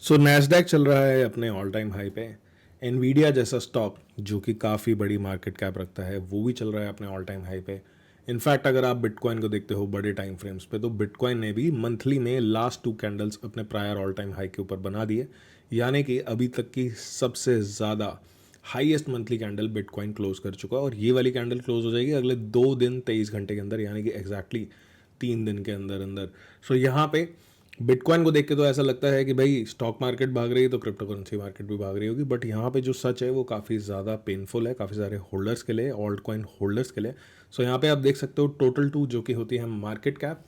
सो Nasdaq चल रहा है अपने ऑल टाइम हाई पे। एनवीडिया जैसा स्टॉक जो कि काफ़ी बड़ी मार्केट कैप रखता है वो भी चल रहा है अपने ऑल टाइम हाई पे। इनफैक्ट अगर आप बिटकॉइन को देखते हो बड़े टाइम फ्रेम्स पे तो बिटकॉइन ने भी मंथली में लास्ट 2 कैंडल्स अपने प्रायर ऑल टाइम हाई के ऊपर बना दिए, यानी कि अभी तक की सबसे ज़्यादा highest monthly candle bitcoin close कर चुका है। और ये वाली कैंडल क्लोज हो जाएगी अगले 2 दिन 23 घंटे के अंदर, यानी कि एग्जैक्टली 3 दिन के अंदर अंदर। सो यहाँ पे बिटकॉइन को देख के तो ऐसा लगता है कि भाई स्टॉक मार्केट भाग रही है तो क्रिप्टो करेंसी मार्केट भी भाग रही होगी, बट यहाँ पे जो सच है वो काफ़ी ज़्यादा पेनफुल है काफ़ी सारे होल्डर्स के लिए, ऑल्ट कॉइन होल्डर्स के लिए। सो यहाँ पे आप देख सकते हो टोटल टू जो कि होती है market cap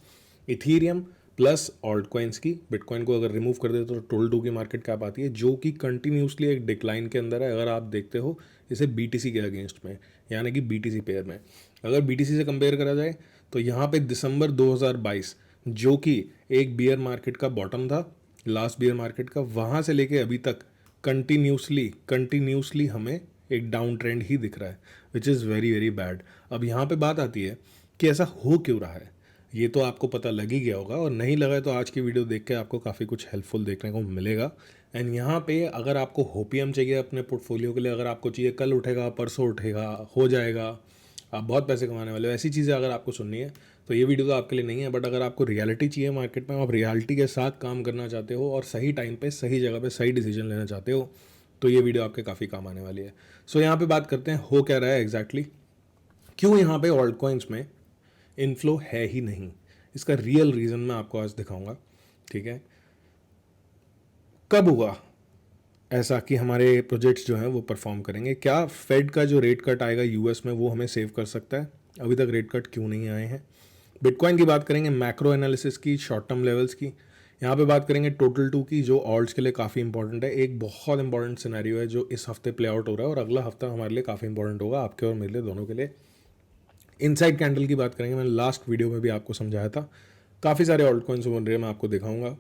Ethereum plus alt coins की। बिटकॉइन को अगर रिमूव कर दे तो टोटल टू की मार्केट कैप आती है जो कि कंटिन्यूसली एक डिक्लाइन के अंदर है। अगर आप देखते हो इसे बीटीसी के अगेंस्ट में, यानी कि बीटीसी पेयर में अगर बीटीसी से कंपेयर करा जाए तो यहाँ पे दिसंबर 2022 जो कि एक बियर मार्केट का बॉटम था, लास्ट बियर मार्केट का, वहाँ से लेके अभी तक कंटिन्यूसली हमें एक डाउन ट्रेंड ही दिख रहा है, which is very very bad. अब यहाँ पे बात आती है कि ऐसा हो क्यों रहा है। ये तो आपको पता लग ही गया होगा, और नहीं लगा है तो आज की वीडियो देख के आपको काफ़ी कुछ हेल्पफुल देखने को मिलेगा। एंड यहाँ पे अगर आपको होपीएम चाहिए अपने पोर्टफोलियो के लिए, अगर आपको चाहिए कल उठेगा परसों उठेगा हो जाएगा, आप बहुत पैसे कमाने वाले हो, ऐसी चीज़ें अगर आपको सुननी है तो ये वीडियो तो आपके लिए नहीं है। बट अगर आपको रियलिटी चाहिए मार्केट में, आप रियलिटी के साथ काम करना चाहते हो और सही टाइम पे सही जगह पे सही डिसीजन लेना चाहते हो तो ये वीडियो आपके काफ़ी काम आने वाली है। सो यहाँ पे बात करते हैं हो क्या रहा है एग्जैक्टली, क्यों यहाँ पे ऑल्ट कॉइन्स में इनफ्लो है ही नहीं। इसका रियल रीज़न मैं आपको आज दिखाऊंगा, ठीक है। कब हुआ ऐसा कि हमारे प्रोजेक्ट्स जो हैं वो परफॉर्म करेंगे, क्या फेड का जो रेट कट आएगा यूएस में वो हमें सेव कर सकता है, अभी तक रेट कट क्यों नहीं आए हैं। बिटकॉइन की बात करेंगे, मैक्रो एनालिसिस की, शॉर्ट टर्म लेवल्स की। यहाँ पे बात करेंगे टोटल टू की जो ऑल्ट्स के लिए काफ़ी इंपॉर्टेंट है। एक बहुत इंपॉर्टेंट सिनेरियो है जो इस हफ्ते प्ले आउट हो रहा है और अगला हफ्ता हमारे लिए काफ़ी इंपॉर्टेंट होगा, आपके और मेरे लिए दोनों के लिए। इनसाइड कैंडल की बात करेंगे, मैंने लास्ट वीडियो में भी आपको समझाया था। काफ़ी सारे ऑल्ट कॉइन्स बन रहे हैं, मैं आपको दिखाऊंगा।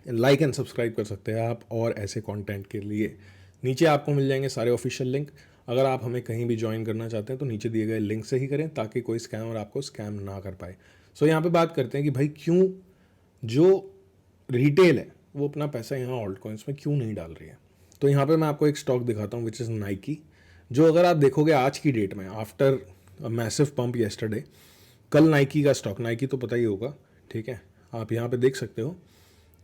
लाइक एंड सब्सक्राइब कर सकते हैं आप और ऐसे कंटेंट के लिए। नीचे आपको मिल जाएंगे सारे ऑफिशियल लिंक। अगर आप हमें कहीं भी ज्वाइन करना चाहते हैं तो नीचे दिए गए लिंक से ही करें ताकि कोई स्कैमर आपको स्कैम ना कर पाए। सो यहाँ पे बात करते हैं कि भाई क्यों जो रिटेल है वो अपना पैसा यहाँ ऑल्ट कॉइन्स में क्यों नहीं डाल रही है। तो यहाँ पे मैं आपको एक स्टॉक दिखाता हूँ विच इज़ नाइकी, जो अगर आप देखोगे आज की डेट में आफ्टर मैसिव पंप येस्टरडे, कल नाइकी का स्टॉक, नाइकी तो पता ही होगा, ठीक है, आप यहाँ पे देख सकते हो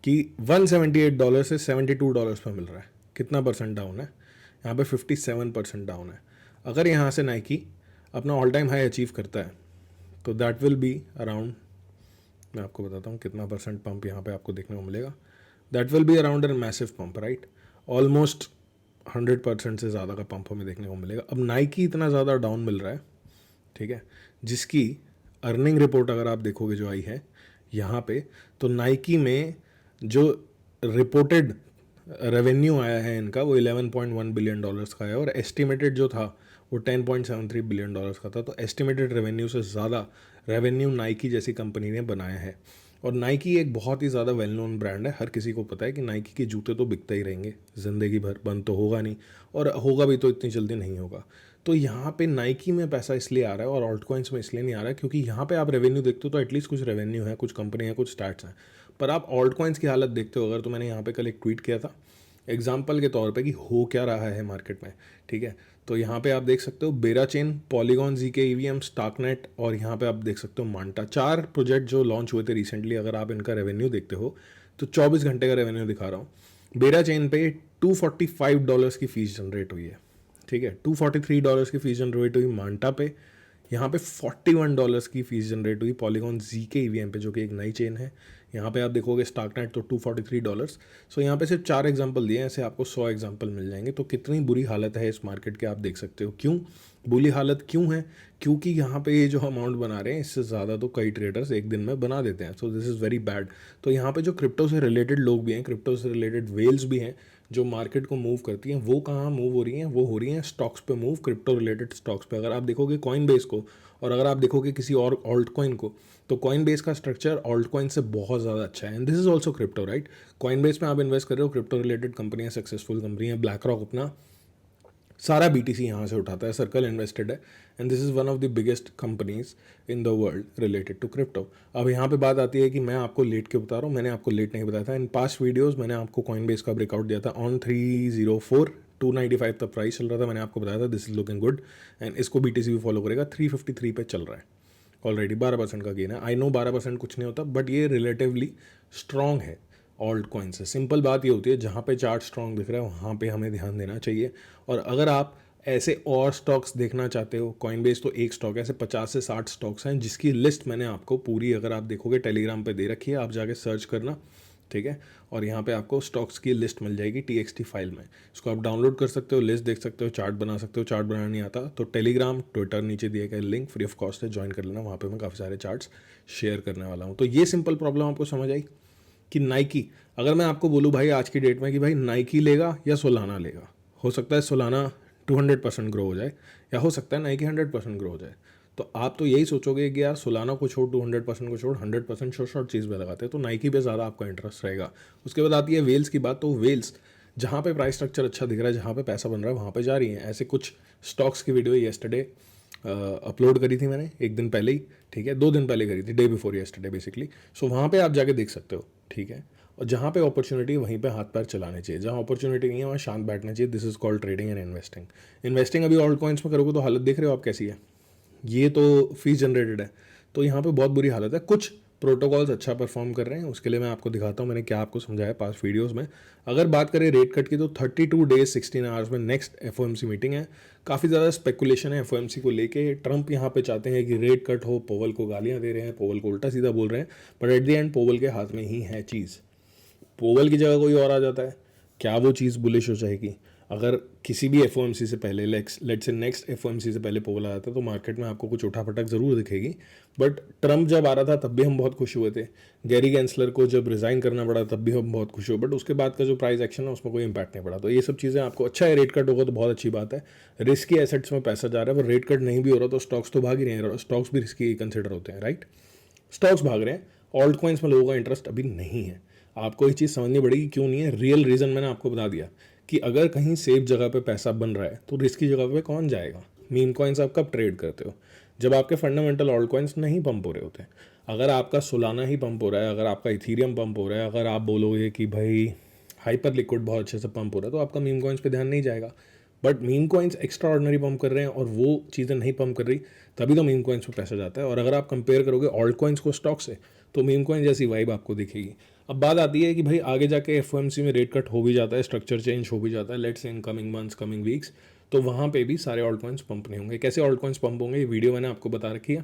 कि $178 से $72 पर मिल रहा है। कितना परसेंट डाउन है यहाँ पे? 57% डाउन है। अगर यहाँ से नाइकी अपना ऑल टाइम हाई अचीव करता है तो दैट विल बी अराउंड, मैं आपको बताता हूँ कितना परसेंट पंप यहाँ पे आपको देखने को मिलेगा। That will be around an massive pump, right. Almost 100% से ज़्यादा का पंप हमें देखने को मिलेगा। अब नाइकी इतना ज़्यादा डाउन मिल रहा है, ठीक है, जिसकी अर्निंग रिपोर्ट अगर आप देखोगे जो आई है यहाँ पे, तो नाइकी में जो रिपोर्टेड रेवेन्यू आया है इनका वो $11.1 बिलियन का है, और एस्टिमेटेड जो था वो $10.73 बिलियन का था। तो एस्टिमेटेड रेवेन्यू से ज़्यादा रेवेन्यू नाइकी जैसी कंपनी ने बनाया है। और नाइकी एक बहुत ही ज़्यादा वेल नोन ब्रांड है, हर किसी को पता है कि नाइकी के जूते तो बिकते ही रहेंगे ज़िंदगी भर, बंद तो होगा नहीं, और होगा भी तो इतनी जल्दी नहीं होगा। तो यहाँ पे नाइकी में पैसा इसलिए आ रहा है और ऑल्ट कॉइन्स में इसलिए नहीं आ रहा है क्योंकि यहाँ पे आप रेवेन्यू देखते हो तो एटलीस्ट कुछ रेवेन्यू है, कुछ कंपनी है, कुछ स्टार्ट्स हैं। पर आप ऑल्ट कॉइन्स की हालत देखते हो अगर, तो मैंने यहाँ पे कल एक ट्वीट किया था एग्जाम्पल के तौर पे कि हो क्या रहा है मार्केट में, ठीक है। तो यहाँ पे आप देख सकते हो बेरा चेन, पॉलीगॉन, जीके ईवीएम, स्टाकनेट, और यहाँ पे आप देख सकते हो मांटा, 4 प्रोजेक्ट जो लॉन्च हुए थे रिसेंटली। अगर आप इनका रेवेन्यू देखते हो तो 24 घंटे का रेवेन्यू दिखा रहा हूँ। बेरा चेन पे $245 की फीस जनरेट हुई है, ठीक है, $243 की फीस जनरेट हुई मांटा पे। यहाँ पे $41 की फीस जनरेट हुई पॉलीगॉन जी के ईवीएम पे जो कि एक नई चेन है। यहाँ पे आप देखोगे स्टाकनेट तो $243। सो यहाँ पे सिर्फ 4 एग्जांपल दिए हैं, ऐसे आपको 100 एग्जांपल मिल जाएंगे। तो कितनी बुरी हालत है इस मार्केट के आप देख सकते हो। क्यों बुरी हालत क्यों है? क्योंकि यहाँ पे ये जो अमाउंट बना रहे हैं इससे ज़्यादा तो कई ट्रेडर्स एक दिन में बना देते हैं। So this is very bad. तो यहाँ पे जो क्रिप्टो से रिलेटेड लोग भी हैं, क्रिप्टो से रिलेटेड वेल्स भी हैं जो मार्केट को मूव करती हैं, वो कहाँ मूव हो रही हैं? वो हो रही हैं स्टॉक्स पे मूव, क्रिप्टो रिलेटेड स्टॉक्स पे। अगर आप देखोगे कॉइन बेस को और अगर आप देखोगे किसी और ऑल्ट कॉइन को, तो कॉइन बेस का स्ट्रक्चर ऑल्ट कॉइन से बहुत ज़्यादा अच्छा है। And this is also crypto, right. Coinbase में आप इन्वेस्ट कर रहे हो, क्रिप्टो रिलेटेड कंपनियाँ, सक्सेसफुल कंपनी है। ब्लैक रॉक अपना सारा BTC यहाँ से उठाता है, सर्कल इन्वेस्टेड है, and this is one of the biggest companies in the world related to crypto. अब यहाँ पे बात आती है कि मैं आपको लेट के बता रहा हूँ, मैंने आपको लेट नहीं बताया था। इन पास्ट वीडियोस मैंने आपको कॉइनबेस का ब्रेकआउट दिया था ऑन 304, 295 तक प्राइस चल रहा था, मैंने आपको बताया था this is looking good, and इसको BTC भी फॉलो करेगा। 353 पे चल रहा है ऑलरेडी, 12% का गेन है। आई नो 12% कुछ नहीं होता, बट ये रिलेटिवली स्ट्रॉन्ग है ऑल्ट कॉइन से। सिंपल बात ये होती है, जहाँ पे चार्ट स्ट्रॉन्ग दिख रहा है वहाँ पे हमें ध्यान देना चाहिए। और अगर आप ऐसे और स्टॉक्स देखना चाहते हो, कॉइनबेस तो एक स्टॉक है, ऐसे 50 से 60 स्टॉक्स हैं जिसकी लिस्ट मैंने आपको पूरी, अगर आप देखोगे टेलीग्राम पे दे रखी है, आप जाके सर्च करना, ठीक है। और यहाँ पे आपको स्टॉक्स की लिस्ट मिल जाएगी TXT फाइल में, इसको आप डाउनलोड कर सकते हो, लिस्ट देख सकते हो, चार्ट बना सकते हो। चार्ट बनाना नहीं आता तो टेलीग्राम, ट्विटर, नीचे दिए गए लिंक फ्री ऑफ कॉस्ट है, ज्वाइन कर लेना, वहाँ पे मैं काफ़ी सारे चार्ट्स शेयर करने वाला हूँ। तो ये सिंपल प्रॉब्लम आपको समझ आई कि नाइकी, अगर मैं आपको बोलूँ भाई आज की डेट में कि भाई नाइकी लेगा या सोलाना लेगा, हो सकता है सोलाना 200% ग्रो हो जाए, या हो सकता है नाइकी 100% ग्रो हो जाए। तो आप तो यही सोचोगे कि यार सोलाना को छोड़, 200% को छोड़, 100% शॉर्ट चीज़ में लगाते हैं, तो नाइकी पे ज़्यादा आपका इंटरेस्ट रहेगा। उसके बाद आती है वेल्स की बात, तो वेल्स जहाँ पे प्राइस स्ट्रक्चर अच्छा दिख रहा है, जहाँ पे पैसा बन रहा है, वहाँ पे जा रही है। ऐसे कुछ स्टॉक्स की वीडियो येस्टरडे अपलोड करी थी मैंने, एक दिन पहले ही, ठीक है, 2 दिन पहले करी थी, डे बिफोर येस्टरडे बेसिकली। सो वहाँ पे आप जाके देख सकते हो, ठीक है। और जहाँ पे अपॉर्चुनिटी वहीं पे हाथ पैर चलाने चाहिए, जहाँ अपॉर्चुनिटी नहीं है वहाँ शांत बैठना चाहिए। This is called trading and investing. Investing अभी ऑल्ट कॉइन्स में करोगे तो हालत देख रहे हो आप कैसी है, ये तो फीस जनरेटेड है, तो यहाँ पे बहुत बुरी हालत है। कुछ प्रोटोकॉल्स अच्छा परफॉर्म कर रहे हैं, उसके लिए मैं आपको दिखाता हूँ मैंने क्या आपको समझाया पास्ट वीडियोस में। अगर बात करें रेट कट की, तो 32 डेज 16 आवर्स में नेक्स्ट FOMC मीटिंग है। काफ़ी ज़्यादा स्पेकुलेशन है FOMC को लेके। ट्रंप यहाँ पे चाहते हैं कि रेट कट हो, पोवल को गालियाँ दे रहे हैं, पोवल को उल्टा सीधा बोल रहे हैं, but at the end Powell के हाथ में ही है चीज़। पोवल की जगह कोई और आ जाता है, क्या वो चीज़ बुलिश हो जाएगी? अगर किसी भी FOMC से पहले, लेट्स से नेक्स्ट FOMC से पहले पोवल आ जाता है, तो मार्केट में आपको कुछ उठापटक ज़रूर दिखेगी। बट ट्रंप जब आ रहा था तब भी हम बहुत खुश हुए थे, गैरी गेंसलर को जब रिज़ाइन करना पड़ा तब भी हम बहुत खुश हुए, बट उसके बाद का जो प्राइस एक्शन है उसमें कोई इंपैक्ट नहीं पड़ा। तो ये सब चीज़ें आपको, अच्छा है रेट कट होगा तो बहुत अच्छी बात है, रिस्की एसेट्स में पैसा जा रहा है, पर रेट कट नहीं भी हो रहा तो स्टॉक्स तो भाग ही रहे हैं, स्टॉक्स भी रिस्की कंसिडर होते हैं, राइट। स्टॉक्स भाग रहे हैं, ऑल्ट कॉइन्स में लोगों का इंटरेस्ट अभी नहीं है। आपको ये चीज़ समझनी पड़ेगी क्यों नहीं है। रियल रीज़न मैंने आपको बता दिया कि अगर कहीं सेफ जगह पे पैसा बन रहा है तो रिस्की जगह पे कौन जाएगा। मीम कॉइन्स आप कब ट्रेड करते हो? जब आपके फंडामेंटल ऑल्ट कॉइन्स नहीं पंप हो रहे होते हैं। अगर आपका सोलाना ही पंप हो रहा है, अगर आपका इथीरियम पंप हो रहा है, अगर आप बोलोगे कि भाई हाइपर लिक्विड बहुत अच्छे से पंप हो रहा है, तो आपका मीम कॉइन्स पे ध्यान नहीं जाएगा। But meme coins extra ordinary pump कर रहे हैं और वो चीज़ें नहीं पंप कर रही, तभी तो मीम कॉइन्स पे पैसा जाता है। और अगर आप कंपेयर करोगे ऑल्ट कॉइन्स को स्टॉक से, तो मीम कॉइन जैसी वाइब आपको दिखेगी। अब बात आती है कि भाई आगे जाके FOMC में रेट कट हो भी जाता है, स्ट्रक्चर चेंज हो भी जाता है, let's in coming months, coming weeks, तो वहाँ पे भी सारे ऑल्ट कॉइन्स पंप नहीं होंगे। कैसे ऑल्ट कॉइन्स पंप होंगे, ये वीडियो मैंने आपको बता रखी है,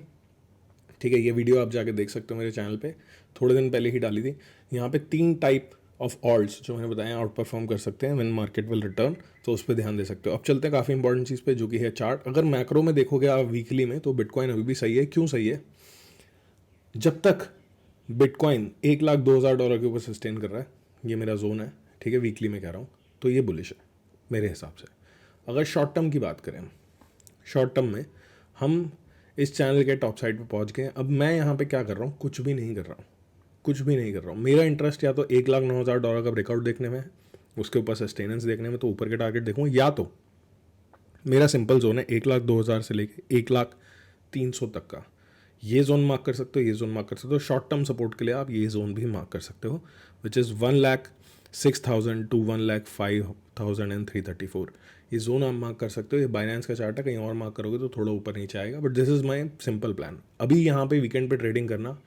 ठीक है। ये वीडियो आप जाके देख सकते हो मेरे चैनल पे, थोड़े दिन पहले ही डाली थी। यहाँ पे 3 टाइप ऑफ ऑल्ट्स जो मैंने बताया आउट परफॉर्म कर सकते हैं व्हेन मार्केट विल रिटर्न, तो उस पर ध्यान दे सकते हो। अब चलते हैं काफ़ी इंपॉर्टेंट चीज़ पे, जो कि है चार्ट। अगर मैक्रो में देखोगे आप वीकली में, तो बिटकॉइन अभी भी सही है। क्यों सही है? जब तक बिटकॉइन $1,02,000 के ऊपर सस्टेन कर रहा है, ये मेरा जोन है, ठीक है, वीकली में कह रहा हूँ, तो ये बुलिश है मेरे हिसाब से। अगर शॉर्ट टर्म की बात करें, शॉर्ट टर्म में हम इस चैनल के टॉप साइड पे पहुंच गए। अब मैं यहाँ पे क्या कर रहा हूँ? कुछ भी नहीं कर रहा हूँ, कुछ भी नहीं कर रहा हूँ। मेरा इंटरेस्ट या तो $1,09,000 का ब्रेकआउट देखने में है, उसके ऊपर सस्टेनेंस देखने में, तो ऊपर के टारगेट देखूँ, या तो मेरा सिंपल जोन है 1,02,000 से लेके 1,03,000 तक का, ये जोन मार्क कर सकते हो, ये जोन मार्क कर सकते हो। शॉर्ट टर्म सपोर्ट के लिए आप ये जोन भी मार्क कर सकते हो, विच इज़ 1,06,000 to 1,05,334। ये जोन आप मार्क कर सकते हो। ये बाइनेंस का चार्ट है, कहीं और मार्क करोगे तो थोड़ा ऊपर नीचे आएगा, but this is my simple plan. अभी यहाँ पे वीकेंड पे ट्रेडिंग करना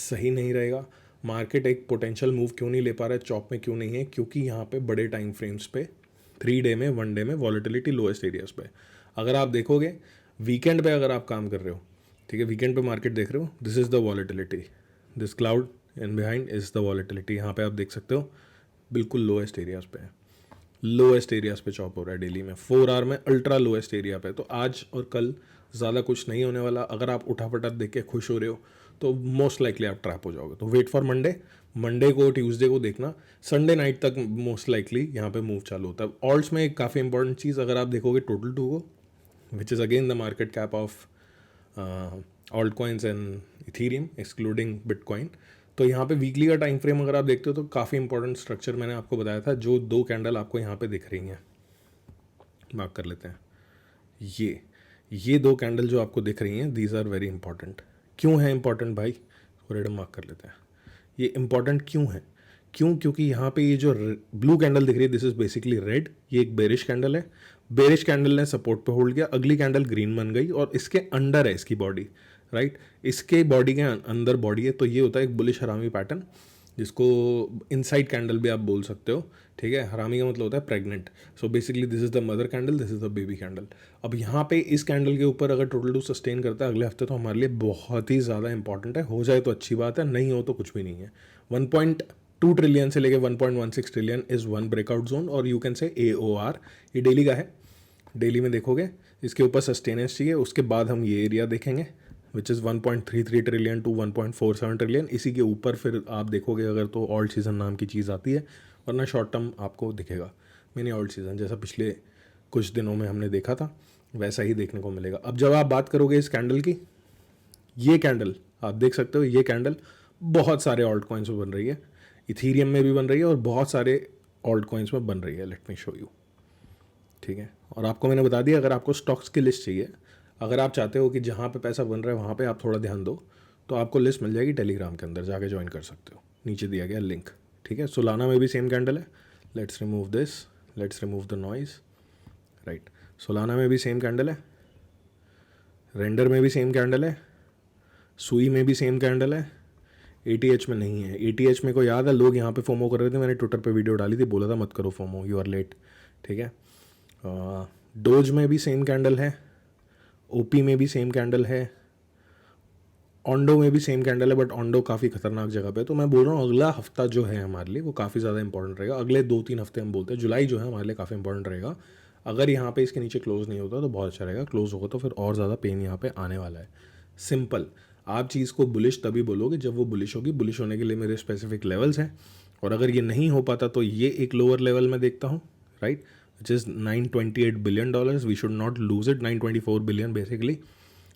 सही नहीं रहेगा। मार्केट एक पोटेंशियल मूव क्यों नहीं ले पा रहा है, चॉप में क्यों नहीं है? क्योंकि यहाँ पे बड़े टाइम फ्रेम्स पे 3 डे में, 1 डे में वॉलेटिलिटी लोएस्ट एरियाज पे। अगर आप देखोगे वीकेंड पे, अगर आप काम कर रहे हो, ठीक है, वीकेंड पे मार्केट देख रहे हो, this is the volatility, this cloud in behind is the volatility. यहाँ पे आप देख सकते हो बिल्कुल लोएस्ट एरियाज पे है, लोएस्ट एरियाज पे चॉप हो रहा है डेली में, 4 आवर में अल्ट्रा लोएस्ट एरिया पे। तो आज और कल ज़्यादा कुछ नहीं होने वाला। अगर आप उठापटक देख के खुश हो रहे हो तो मोस्ट लाइकली आप ट्रैप हो जाओगे। तो वेट फॉर मंडे, मंडे को, ट्यूसडे को देखना, संडे नाइट तक मोस्ट लाइकली यहाँ पे मूव चालू होता है। ऑल्ट्स में एक काफ़ी इंपॉर्टेंट चीज़, अगर आप देखोगे टोटल टू को, which is again the market cap of alt coins and Ethereum excluding bitcoin, तो यहाँ पे वीकली का टाइम फ्रेम अगर आप देखते हो तो काफ़ी इंपॉर्टेंट स्ट्रक्चर मैंने आपको बताया था, जो 2 कैंडल आपको यहाँ पे दिख रही हैं, मार्क कर लेते हैं। ये दो कैंडल जो आपको दिख रही हैं, दीज आर वेरी इंपॉर्टेंट। क्यों है इंपॉर्टेंट भाई? रेड मार्क कर लेते हैं। ये इंपॉर्टेंट क्यों है? क्योंकि यहाँ पे ये जो ब्लू कैंडल दिख रही है, दिस इज बेसिकली रेड। ये एक बेरिश कैंडल है। बेरिश कैंडल ने सपोर्ट पे होल्ड किया, अगली कैंडल ग्रीन बन गई और इसके अंडर है इसकी बॉडी, राइट। इसके बॉडी के अंदर बॉडी है, तो ये होता है एक बुलिश हरामी पैटर्न, जिसको इनसाइड कैंडल भी आप बोल सकते हो, ठीक है। हरामी का मतलब होता है pregnant. So basically this is the mother candle, this is the baby candle. अब यहाँ पे इस कैंडल के ऊपर अगर टोटल टू सस्टेन करता है अगले हफ्ते, तो हमारे लिए बहुत ही ज़्यादा इंपॉर्टेंट है। हो जाए तो अच्छी बात है, नहीं हो तो कुछ भी नहीं है। 1.2 ट्रिलियन से लेके 1.16 trillion is one breakout zone, और यू कैन से AOR। ये डेली का है, डेली में देखोगे इसके ऊपर सस्टेनेंस चाहिए। उसके बाद हम ये एरिया देखेंगे which is 1.33 trillion to 1.47 trillion. इसी के ऊपर फिर आप देखोगे अगर तो ऑल्ट सीज़न नाम की चीज़ आती है, वरना शॉर्ट टर्म आपको दिखेगा मिनी ऑल्ट सीज़न, जैसा पिछले कुछ दिनों में हमने देखा था वैसा ही देखने को मिलेगा। अब जब आप बात करोगे इस कैंडल की, ये कैंडल आप देख सकते हो, ये कैंडल बहुत सारे ऑल्ट कॉइन्स में बन रही है, इथीरियम में भी बन रही है और बहुत सारे ऑल्ट कॉइन्स में बन रही है। लेट मी शो यू, ठीक है। और आपको मैंने बता दिया, अगर आपको स्टॉक्स की लिस्ट चाहिए, अगर आप चाहते हो कि जहाँ पे पैसा बन रहा है वहाँ पे आप थोड़ा ध्यान दो, तो आपको लिस्ट मिल जाएगी टेलीग्राम के अंदर, जाके ज्वाइन कर सकते हो, नीचे दिया गया लिंक, ठीक है। सोलाना में भी सेम कैंडल है। Let's remove this, let's remove the noise, right. Solana में भी सेम कैंडल है, रेंडर में भी सेम कैंडल है, सुई में भी सेम कैंडल है, ATH में नहीं है। ATH में को याद है, लोग यहाँ पे फोमो कर रहे थे, मैंने ट्विटर पे वीडियो डाली थी, बोला था मत करो फोमो, यू आर लेट, ठीक है। डोज में भी सेम कैंडल है, OP में भी सेम कैंडल है, ऑन्डो में भी सेम कैंडल है, बट ऑन्डो काफ़ी खतरनाक जगह पे है। तो मैं बोल रहा हूँ अगला हफ्ता जो है हमारे लिए वो काफ़ी ज़्यादा इंपॉर्टेंट रहेगा। अगले 2-3 हफ्ते हम बोलते हैं, जुलाई जो है हमारे लिए काफ़ी इंपॉर्टेंट रहेगा। अगर यहाँ पे इसके नीचे क्लोज नहीं होता तो बहुत अच्छा रहेगा, क्लोज होगा तो फिर और ज़्यादा पेन यहाँ पे आने वाला है। सिंपल, आप चीज़ को बुलिश तभी बोलोगे जब वो बुलिश होगी। बुलिश होने के लिए मेरे स्पेसिफिक लेवल्स हैं, और अगर ये नहीं हो पाता तो ये एक लोअर लेवल में देखता हूँ, right, which is $928 billion. We should not lose it, 924 billion basically.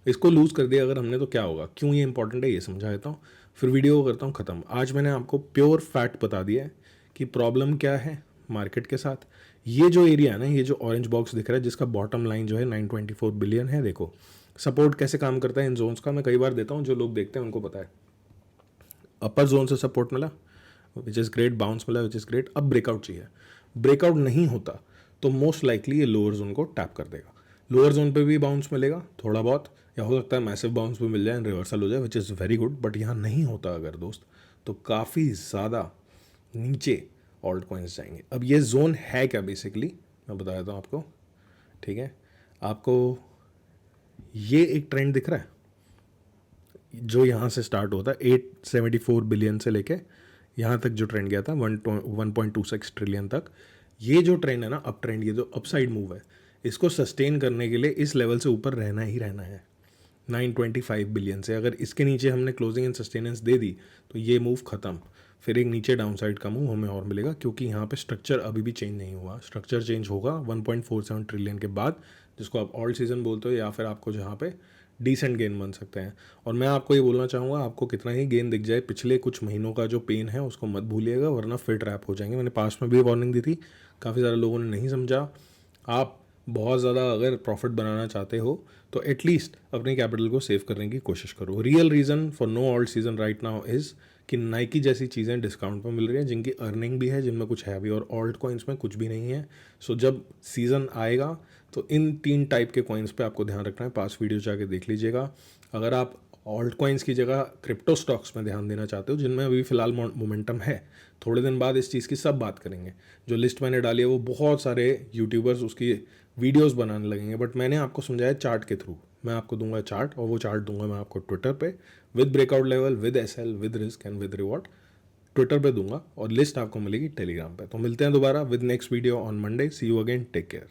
इसको लूज़ कर दिया अगर हमने तो क्या होगा, क्यों ये इंपॉर्टेंट है ये समझा देता हूँ, फिर वीडियो को करता हूँ ख़त्म। आज मैंने आपको प्योर फैक्ट बता दिया है कि प्रॉब्लम क्या है मार्केट के साथ। ये जो एरिया है ना, ये जो ऑरेंज बॉक्स दिख रहा है जिसका बॉटम लाइन जो है 924 बिलियन है, देखो सपोर्ट कैसे काम करता है इन जोन्स का मैं कई बार देता हूँ, जो लोग देखते हैं उनको पता है। अपर जोन से सपोर्ट मिला विच इज़ ग्रेट, बाउंस मिला विच इज़ ग्रेट। अब ब्रेकआउट चाहिए, ब्रेकआउट नहीं होता तो मोस्ट लाइकली ये लोअर जोन को टैप कर देगा। लोअर जोन पे भी बाउंस मिलेगा थोड़ा बहुत, या हो सकता है मैसिव बाउंस भी मिल जाए, रिवर्सल हो जाए, which is very good. But यहाँ नहीं होता अगर दोस्त, तो काफ़ी ज़्यादा नीचे ऑल्ट कॉइन्स जाएंगे। अब ये जोन है क्या बेसिकली मैं बता देता हूँ आपको, ठीक है। आपको ये एक ट्रेंड दिख रहा है जो यहाँ से स्टार्ट होता है 874 बिलियन से लेके यहाँ तक जो ट्रेंड गया था 1.26 ट्रिलियन तक। ये जो ट्रेंड है ना, अप ट्रेंड, ये जो अपसाइड मूव है, इसको सस्टेन करने के लिए इस लेवल से ऊपर रहना ही रहना है 925 बिलियन से। अगर इसके नीचे हमने क्लोजिंग एंड सस्टेनेंस दे दी तो ये मूव ख़त्म, फिर एक नीचे डाउनसाइड का मूव हमें और मिलेगा, क्योंकि यहाँ पे स्ट्रक्चर अभी भी चेंज नहीं हुआ। स्ट्रक्चर चेंज होगा 1.47 ट्रिलियन के बाद, जिसको आप ऑल्ट सीजन बोलते हो, या फिर आपको जहाँ पे डिसेंट गेन बन सकते हैं। और मैं आपको ये बोलना चाहूँगा, आपको कितना ही गेन दिख जाए, पिछले कुछ महीनों का जो पेन है उसको मत भूलिएगा, वरना फिर ट्रैप हो जाएंगे। मैंने पास्ट में भी वार्निंग दी थी, काफ़ी सारे लोगों ने नहीं समझा। आप बहुत ज़्यादा अगर प्रॉफिट बनाना चाहते हो तो एटलीस्ट अपने कैपिटल को सेव करने की कोशिश करो। Real reason for no alt season right now is कि नाइकी जैसी चीज़ें डिस्काउंट पर मिल रही हैं, जिनकी अर्निंग भी है, जिनमें कुछ है भी, और ऑल्ट कॉइन्स में कुछ भी नहीं है। सो जब सीज़न आएगा तो इन 3 टाइप के कॉइन्स पे आपको ध्यान रखना है। पास वीडियो जाके देख लीजिएगा। अगर आप ऑल्ट कॉइन्स की जगह क्रिप्टो स्टॉक्स में ध्यान देना चाहते हो, जिनमें अभी फ़िलहाल मोमेंटम है, थोड़े दिन बाद इस चीज़ की सब बात करेंगे। जो लिस्ट मैंने डाली है वो बहुत सारे यूट्यूबर्स उसकी वीडियोस बनाने लगेंगे, बट मैंने आपको समझाया चार्ट के थ्रू। मैं आपको दूंगा चार्ट, और वो चार्ट दूंगा मैं आपको ट्विटर पे with breakout level, with SL, with risk and with reward. Twitter पे दूंगा, और लिस्ट आपको मिलेगी टेलीग्राम पे। तो मिलते हैं दोबारा with next video on Monday. See you again, take care.